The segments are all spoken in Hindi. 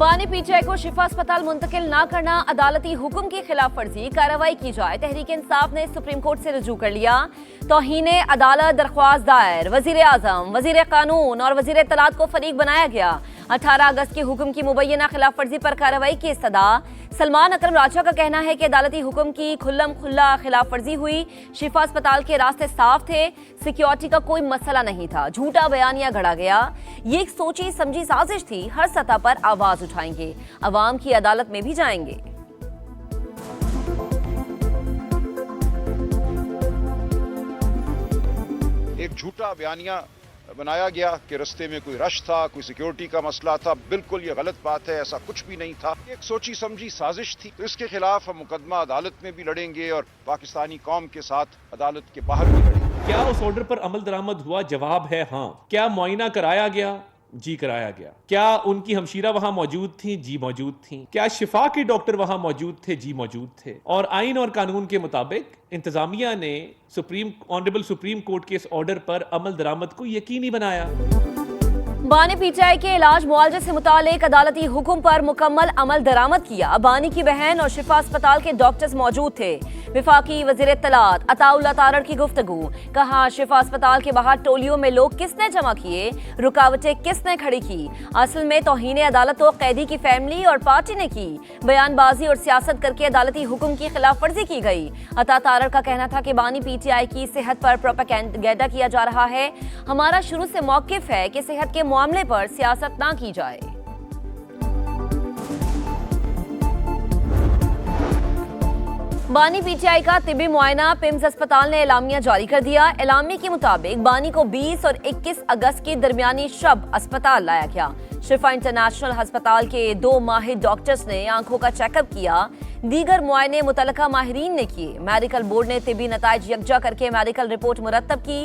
बानी पीटीआई को शिफा अस्पताल मुंतकिल न करना अदालती हुक्म की खिलाफ वर्जी, कार्रवाई की जाए। तहरीक इंसाफ ने सुप्रीम कोर्ट से रुजू कर लिया। तौहीने अदालत दरख्वास्त दायर, वजीर आजम, वजीर कानून और वजीर इत्तलात को फरीक बनाया गया। 18 अगस्त के हुक्म की मुबैना खिलाफ वर्जी पर कार्रवाई की इस्तदा। सलमान अकरम राजा का कहना है कि अदालती हुक्म की खुल्लम खुल्ला खिलाफ वर्जी हुई। शिफा अस्पताल के रास्ते साफ थे, सिक्योरिटी का कोई मसला नहीं था, झूठा बयानिया गढ़ा गया। ये एक सोची समझी साजिश थी। हर सतह पर आवाज उठाएंगे, अवाम की अदालत में भी जाएंगे। एक झूठा बयानिया बनाया गया कि रास्ते में कोई रश था, कोई सिक्योरिटी का मसला था। बिल्कुल ये गलत बात है, ऐसा कुछ भी नहीं था। एक सोची समझी साजिश थी। तो इसके खिलाफ हम मुकदमा अदालत में भी लड़ेंगे और पाकिस्तानी कौम के साथ अदालत के बाहर भी लड़ेंगे। क्या उस ऑर्डर पर अमल दरामद हुआ? जवाब है हाँ। क्या मुआयना कराया गया? जी कराया गया। क्या उनकी हमशीरा वहां मौजूद थी? जी मौजूद थी। क्या शिफा के डॉक्टर वहां मौजूद थे? जी मौजूद थे। और आइन और कानून के मुताबिक इंतजामिया ने ऑनरेबल सुप्रीम कोर्ट के इस ऑर्डर पर अमल दरामद को यकीनी बनाया। बानी पीटीआई के इलाज मुआवजे से मुतालिक अदालती हुक्म पर मुकम्मल अमल दरामद किया। बानी की बहन और शिफा अस्पताल के डॉक्टर्स मौजूद थे। विफाकी वजीर इत्तलात अताउल्लाह तारड़ की गुफ्तगू। कहा, शिफा अस्पताल के बाहर टोलियों में लोग किसने जमा किए, रुकावटें किसने खड़ी की? असल में तौहीने अदालत तो कैदी की फैमिली और पार्टी ने की। बयानबाजी और सियासत करके अदालती हुक्म की खिलाफ वर्जी की गई। अता तारड़ का कहना था कि बानी पीटीआई की सेहत पर प्रोपेगेंडा किया जा रहा है। हमारा शुरू से मौकिफ है कि सेहत के मामले पर सियासत ना की जाए। बानी पीटीआई का तिबी मुआयना पिम्स अस्पताल ने एलामिया जारी कर दिया। एलामिया के मुताबिक बानी को 20 और 21 अगस्त की दरमियानी शब अस्पताल लाया गया। शिफा इंटरनेशनल अस्पताल के 2 माहिर डॉक्टर्स ने आंखों का चेकअप किया। दीगर मुआयने मुतलका माहिरीन ने किए। मेडिकल बोर्ड ने तिबी नताइज यकजा करके मेडिकल रिपोर्ट मुरतब की।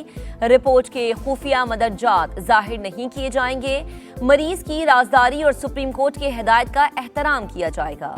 रिपोर्ट के खुफिया मदरजात जाहिर नहीं किए जाएंगे। मरीज की राजदारी और सुप्रीम कोर्ट की हिदायत का एहतराम किया जाएगा।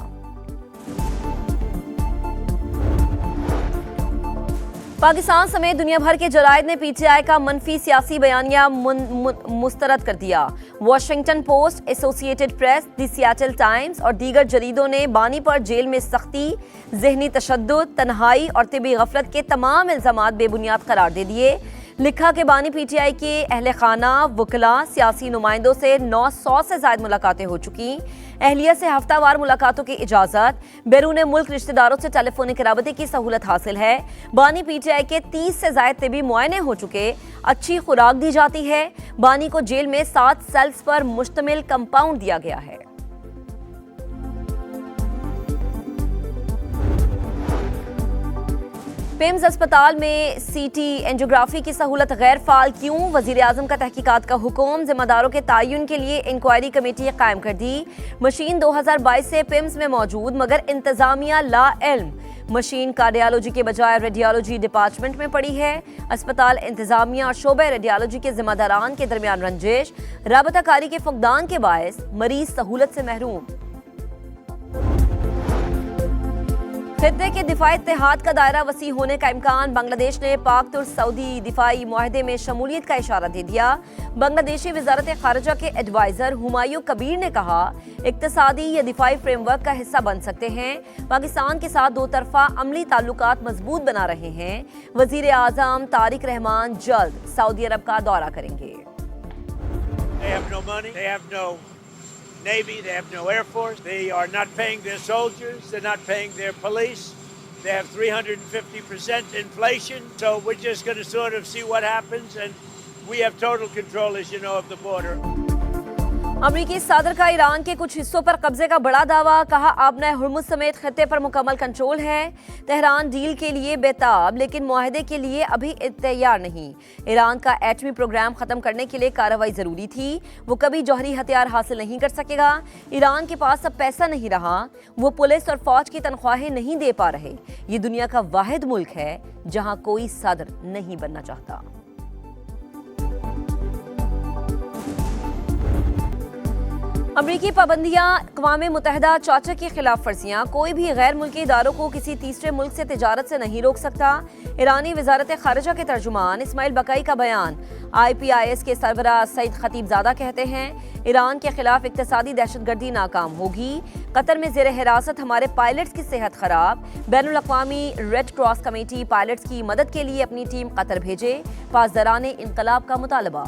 पाकिस्तान समेत दुनिया भर के जराइद ने पीटीआई का मनफी सियासी बयानिया मुस्तरद कर दिया। Washington post, associated press, the Seattle times और दीगर जरीदों ने बानी पर जेल में सख्ती, जहनी तशद्दुद, तन्हाई और तिबी गफलत के तमाम इल्जामात बेबुनियाद करार दे दिए। लिखा कि बानी पीटीआई के अहले खाना, वकला, सियासी नुमाइंदों से 900 से ज्यादा मुलाकातें हो चुकी। अहलिया से हफ्तावार मुलाकातों की इजाजत, बैरून मुल्क रिश्तेदारों से टेलीफोनिक राबते की सहूलत हासिल है। बानी पीटीआई के 30 से ज्यादा तिबी मुआयने हो चुके। अच्छी खुराक दी जाती है। बानी को जेल में 7 सेल्स पर मुश्तमिल कंपाउंड दिया गया है। पिम्स अस्पताल में सीटी एंजियोग्राफी की सहूलत गैर फाल क्यों? वजीर आजम का तहकीकात का हुक्म। जिम्मेदारों के तयन के लिए इंक्वायरी कमेटी कायम कर दी। मशीन 2022 से पिम्स में मौजूद मगर इंतजामिया ला इल्म। मशीन कार्डियोलॉजी के बजाय रेडियोलॉजी डिपार्टमेंट में पड़ी है। अस्पताल इंतजामिया और शोबे रेडियोलॉजी के जिम्मेदारान के दरमियान रंजिश, राबताकारी के फुकदान के बायस मरीज सहूलत से महरूम। खित्ते के दिफाई इत्तेहाद का दायरा वसी होने का इम्कान। बांग्लादेश ने पाक तुर्क सऊदी दिफाई मुआहदे में शमूलियत का इशारा दे दिया। बांग्लादेशी वजारत खारजा के एडवाइजर हुमायूं कबीर ने कहा, इक्तसादी या दिफाई फ्रेमवर्क का हिस्सा बन सकते हैं। पाकिस्तान के साथ 2 तरफा अमली ताल्लुकात मजबूत बना रहे हैं। वजीर आजम तारिक रहमान जल्द सऊदी अरब का दौरा करेंगे। Navy, they have no Air Force, they are not paying their soldiers, they're not paying their police, they have 350% inflation, so we're just going to sort of see what happens, and we have total control, as you know, of the border. अमरीकी सदर का ईरान के कुछ हिस्सों पर कब्जे का बड़ा दावा। कहा, अब नए हुर्मुज समेत खत्ते पर मुकम्मल कंट्रोल है। तेहरान डील के लिए बेताब लेकिन मुआहदे के लिए अभी तैयार नहीं। ईरान का एटमी प्रोग्राम खत्म करने के लिए कार्रवाई जरूरी थी। वो कभी जौहरी हथियार हासिल नहीं कर सकेगा। ईरान के पास अब पैसा नहीं रहा। वो पुलिस और फौज की तनख्वाहें नहीं दे पा रहे। ये दुनिया का वाहिद मुल्क है जहां कोई सदर नहीं बनना चाहता। अमरीकी पाबंदियां, अक़वाम मुत्तहिदा चार्टर की खिलाफ वर्जियां। कोई भी गैर मुल्की इदारों को किसी तीसरे मुल्क से तिजारत से नहीं रोक सकता। ईरानी वजारत खारजा के तर्जुमान इस्माइल बकाई का बयान। IPIS के सरबराह सईद खतीबजादा कहते हैं ईरान के खिलाफ इक्तिसादी दहशतगर्दी नाकाम होगी। कतर में जेर हिरासत हमारे पायलट्स की सेहत खराब। बैनुल अक़वामी रेड क्रॉस कमेटी पायलट्स की मदद के लिए अपनी टीम कतर भेजे। पासदारान इनकलाब का मुतालबा।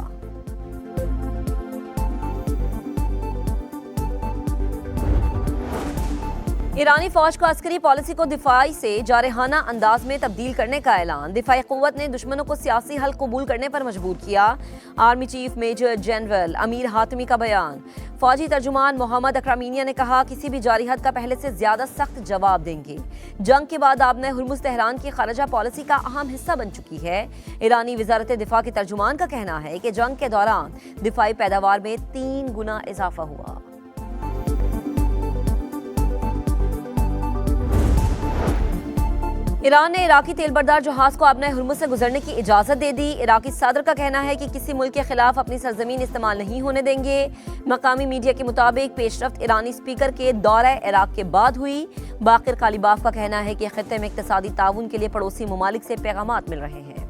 ईरानी फौज को अस्करी पॉलिसी को दिफाई से जारहाना अंदाज में तब्दील करने का ऐलान। दिफाई क़ुव्वत ने दुश्मनों को सियासी हल कबूल करने पर मजबूर किया। Army chief major general Amir Hatami का बयान। फौजी तर्जुमान मोहम्मद अकरामीनिया ने कहा किसी भी जारिहत का पहले से ज्यादा सख्त जवाब देंगे। जंग के बाद आबना हुर्मुज़ तेहरान की खारजा पॉलिसी का अहम हिस्सा बन चुकी है। ईरानी वजारत दिफा के तर्जुमान का कहना है कि जंग के दौरान दिफाई पैदावार में 3 गुना इजाफा हुआ। ईरान ने इराकी तेलबरदार जहाज को आबना हुर्मुज़ से गुजरने की इजाज़त दे दी। इराकी सदर का कहना है कि किसी मुल्क के खिलाफ अपनी सरजमीन इस्तेमाल नहीं होने देंगे। मकामी मीडिया के मुताबिक पेशरफ्त ईरानी स्पीकर के दौरे इराक के बाद हुई। बाकिर कालीबाफ का कहना है कि खित्ते में इक्तिसादी ताउन के लिए पड़ोसी ममालिक से पैगामात मिल रहे हैं।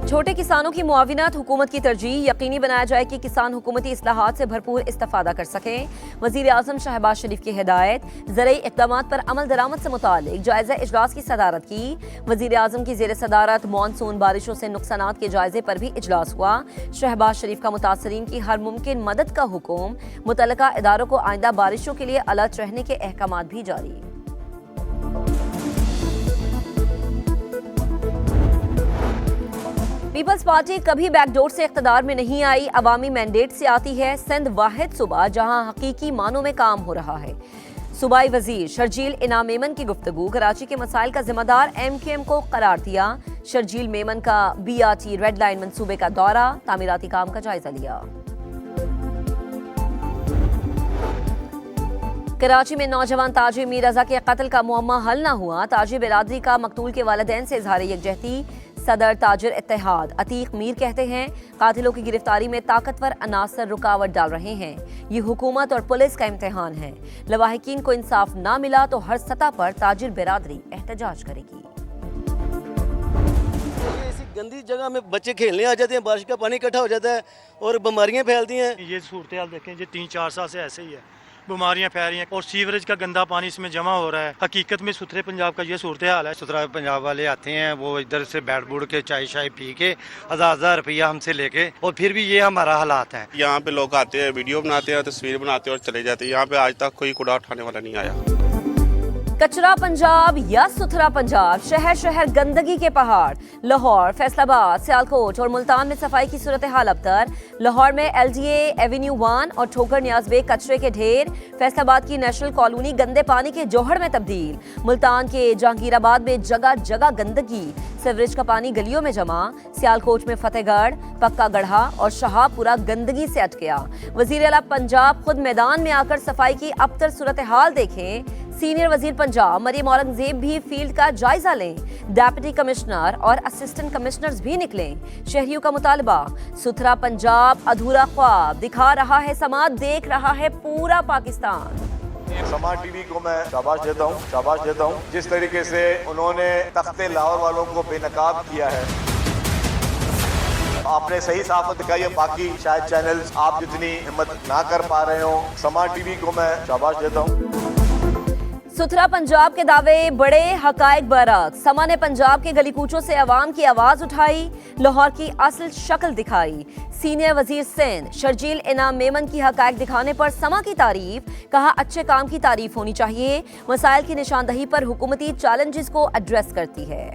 छोटे किसानों की मुआविनत हुकूमत की तरजीह। यकीनी बनाया जाए कि किसान हुकूमती इस्लाहात से भरपूर इस्तेफादा कर सकें। वज़ीर आज़म शहबाज शरीफ की हिदायत। ज़रई इक़दामात पर अमल दरामद से मुतालिक जायज़ा इजलास की सदारत की। वज़ीर आज़म की ज़ेर सदारत मानसून बारिशों से नुकसानात के जायजे पर भी इजलास हुआ। शहबाज शरीफ का मुतासरीन की हर मुमकिन मदद का हुक्म। मुतल्लिका इदारों को आइंदा बारिशों के लिए अलर्ट रहने के अहकामात भी जारी। पीपल्स पार्टी कभी बैकडोर से इख्तिदार में नहीं आई, अवामी मैंडेट से आती है। सिंध वाहिद सूबा जहां हकीकी मानों में काम हो रहा है। सूबाई वजीर शर्जील इनाम मेमन की गुफ्तगू। कराची के मसाइल का जिम्मेदार MQM को करार दिया। शर्जील मेमन का BRT रेड लाइन मंसूबे का दौरा। तामीराती काम का जायजा लिया। कराची में नौजवान ताजिर मीर रजा के कत्ल का मुअम्मा हल न हुआ। ताजिर बिरादरी का मकतूल के वालिदैन से इजहार यकजहती। सदर ताजिर इत्तेहाद अतीक मीर कहते हैं कातिलों की गिरफ्तारी में ताकतवर अनासर रुकावट डाल रहे हैं। ये हुकूमत और पुलिस का इम्तिहान है। लवाहिकीन को इंसाफ ना मिला तो हर सतह पर ताजिर बिरादरी एहतजाज करेगी। ऐसी गंदी जगह में बच्चे खेलने आ जाते हैं, बारिश का पानी इकट्ठा हो जाता है और बीमारियां फैलती हैं। ये सूरत हाल देखें, ये 3-4 साल से ऐसे ही है, बीमारियां फैल रही हैं और सीवरेज का गंदा पानी इसमें जमा हो रहा है। हकीकत में सुथरे पंजाब का ये सूरत हाल है। सुथरा पंजाब वाले आते हैं, वो इधर से बैठ बूढ़ के चाय शाय पी के 1000 रुपया हमसे लेके, और फिर भी ये हमारा हालात है। यहाँ पे लोग आते हैं, वीडियो बनाते हैं, तस्वीर बनाते हैं और चले जाते हैं। यहाँ पे आज तक कोई कूड़ा उठाने वाला नहीं आया। कचरा पंजाब या सुथरा पंजाब, शहर शहर गंदगी के पहाड़। लाहौर, फैसलाबाद, सियालकोट और मुल्तान में सफाई की सूरत हाल अबतर। लाहौर में LDA एवेन्यू 1 और ठोकर न्याज बेग कचरे के ढेर। फैसलाबाद की नेशनल कॉलोनी गंदे पानी के जोहड़ में तब्दील। मुल्तान के जहांगीराबाद में जगह जगह गंदगी, सीवरेज का पानी गलियों में जमा। सियालकोट में फतेहगढ़, पक्का गढ़ा और शाहपुरा गंदगी से अटका। वजीर आला पंजाब खुद मैदान में आकर सफाई की अबतर सूरत हाल देखें। सीनियर वजीर पंजाब मरियम औरंगजेब भी फील्ड का जायजा लें। डेप्यूटी कमिश्नर और असिस्टेंट कमिश्नर्स भी निकलें। शहरियों का मुतालबा, सुथरा पंजाब अधूरा ख्वाब दिखा रहा है समाज, देख रहा है पूरा पाकिस्तान। समाज टीवी को मैं शाबाश देता हूँ जिस तरीके से उन्होंने तख्ते लाहौर वालों को बेनकाब किया है। आपने सही साफत दिखाई है, बाकी शायद चैनल्स आप जितनी हिम्मत ना कर पा रहे हो। समाज टीवी को मैं शाबाश देता हूँ। सुथरा पंजाब के दावे बड़े, हकायक बरक। समा ने पंजाब के गली कूचों से अवाम की आवाज उठाई, लाहौर की असल शक्ल दिखाई। सीनियर वजीर सिंध शर्जील इनाम मेमन की हकायक दिखाने पर समा की तारीफ, कहा अच्छे काम की तारीफ होनी चाहिए। मसाइल की निशानदही पर हुकूमती चैलेंजेस को एड्रेस करती है।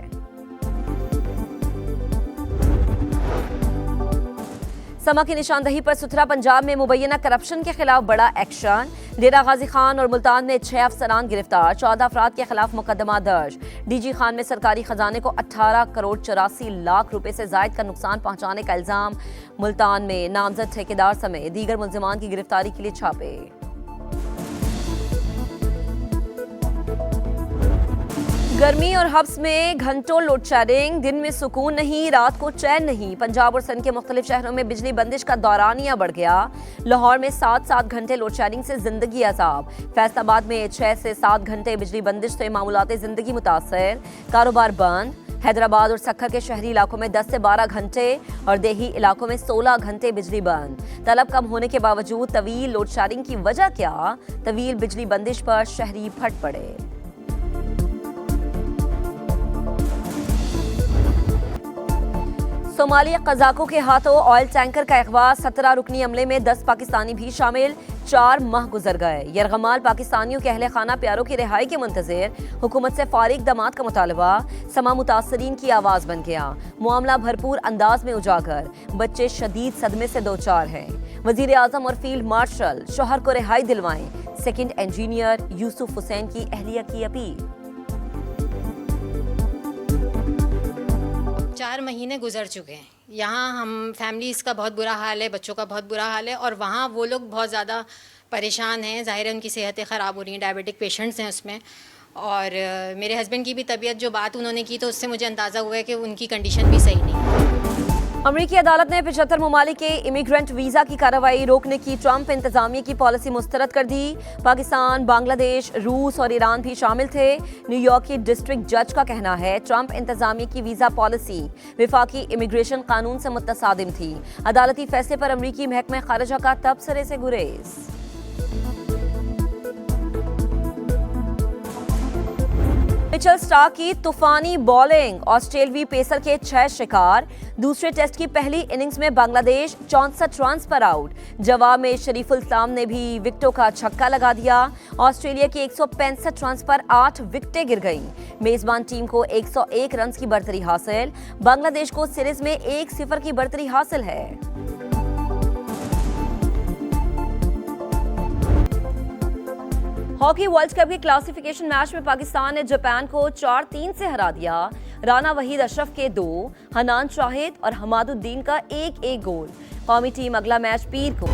समा की निशानदही पर सुथरा पंजाब में मुबैना करप्शन के खिलाफ बड़ा एक्शन। डेरा गाजी खान और मुल्तान में 6 अफसरान गिरफ्तार, 14 अफराद के खिलाफ मुकदमा दर्ज। DG खान में सरकारी खजाने को 18 करोड़ 84 लाख रुपए से जायद का नुकसान पहुंचाने का इल्जाम। मुल्तान में नामजद ठेकेदार समेत दीगर मुल्जिमान की गिरफ्तारी के लिए छापे। गर्मी और हब्स में घंटों लोड शेडिंग, दिन में सुकून नहीं, रात को चैन नहीं। पंजाब और सिंध के मुख्तलिफ शहरों में बिजली बंदिश का दौरानिया बढ़ गया। लाहौर में 7-7 घंटे लोड शेडिंग से जिंदगी अजाब। फैसलाबाद में 6 से 7 घंटे बिजली बंदिश से मामूलात जिंदगी मुतासर, कारोबार बंद। हैदराबाद और सक्खर के शहरी इलाकों में 10 से 12 घंटे और देही इलाकों में 16 घंटे बिजली बंद। तलब कम होने के बावजूद तवील लोड शेडिंग की वजह क्या? तवील बिजली बंदिश पर शहरी फट पड़े। सोमाली कज़ाकों के हाथों ऑयल टैंकर का अगवा, 17 रुकनी अमले में 10 पाकिस्तानी भी शामिल। 4 माह गुजर गए। यरगमाल पाकिस्तानियों के अहले खाना प्यारों की रिहाई के मुंतज़िर, हुकूमत से फारिग दामाद का मुतालबा, समा मुतासरीन की आवाज़ बन गया। मामला भरपूर अंदाज में उजागर, बच्चे शदीद सदमे से दो चार हैं। वज़ीर आज़म और फील्ड मार्शल शोहर को रिहाई दिलवाएं, सेकंड इंजीनियर यूसुफ हुसैन की अहलिया की अपील। 4 महीने गुजर चुके हैं। यहाँ हम फैमिलीज़ का बहुत बुरा हाल है, बच्चों का बहुत बुरा हाल है, और वहाँ वो लोग बहुत ज़्यादा परेशान हैं। ज़ाहिर है उनकी सेहतें ख़राब हो रही हैं, डायबिटिक पेशेंट्स हैं उसमें। और मेरे हस्बैंड की भी तबीयत, जो बात उन्होंने की तो उससे मुझे अंदाज़ा हुआ है कि उनकी कंडीशन भी सही नहीं। अमरीकी अदालत ने 75 ममालिक के इमिग्रेंट वीज़ा की कार्रवाई रोकने की ट्रंप इंतजामिया की पॉलिसी मुस्तरद कर दी। पाकिस्तान, बांग्लादेश, रूस और ईरान भी शामिल थे। न्यूयॉर्क की डिस्ट्रिक्ट जज का कहना है ट्रंप इंतजामिया की वीज़ा पॉलिसी विफाकी इमिग्रेशन कानून से मुतसादिम थी। अदालती फैसले पर अमरीकी महकमा खारिजा का तबसरे से गुरेज। मिचेल स्टार्क की तूफानी बॉलिंग, ऑस्ट्रेलियाई पेसर के 6 शिकार। दूसरे टेस्ट की पहली इनिंग्स में बांग्लादेश 64 रन्स पर आउट। जवाब में शरीफुल इस्लाम ने भी विकेटों का छक्का लगा दिया। ऑस्ट्रेलिया की 165 रन्स पर 8 विकेटें गिर गईं। मेजबान टीम को 101 रन्स की बढ़तरी हासिल। बांग्लादेश को सीरीज में 1-0 की बढ़तरी हासिल है। हॉकी वर्ल्ड कप के क्लासिफिकेशन मैच में पाकिस्तान ने जापान को 4-3 से हरा दिया। राना वहीद अशरफ के 2, हनान शाहिद और हमादुद्दीन का 1-1 गोल। कौमी टीम अगला मैच पीर को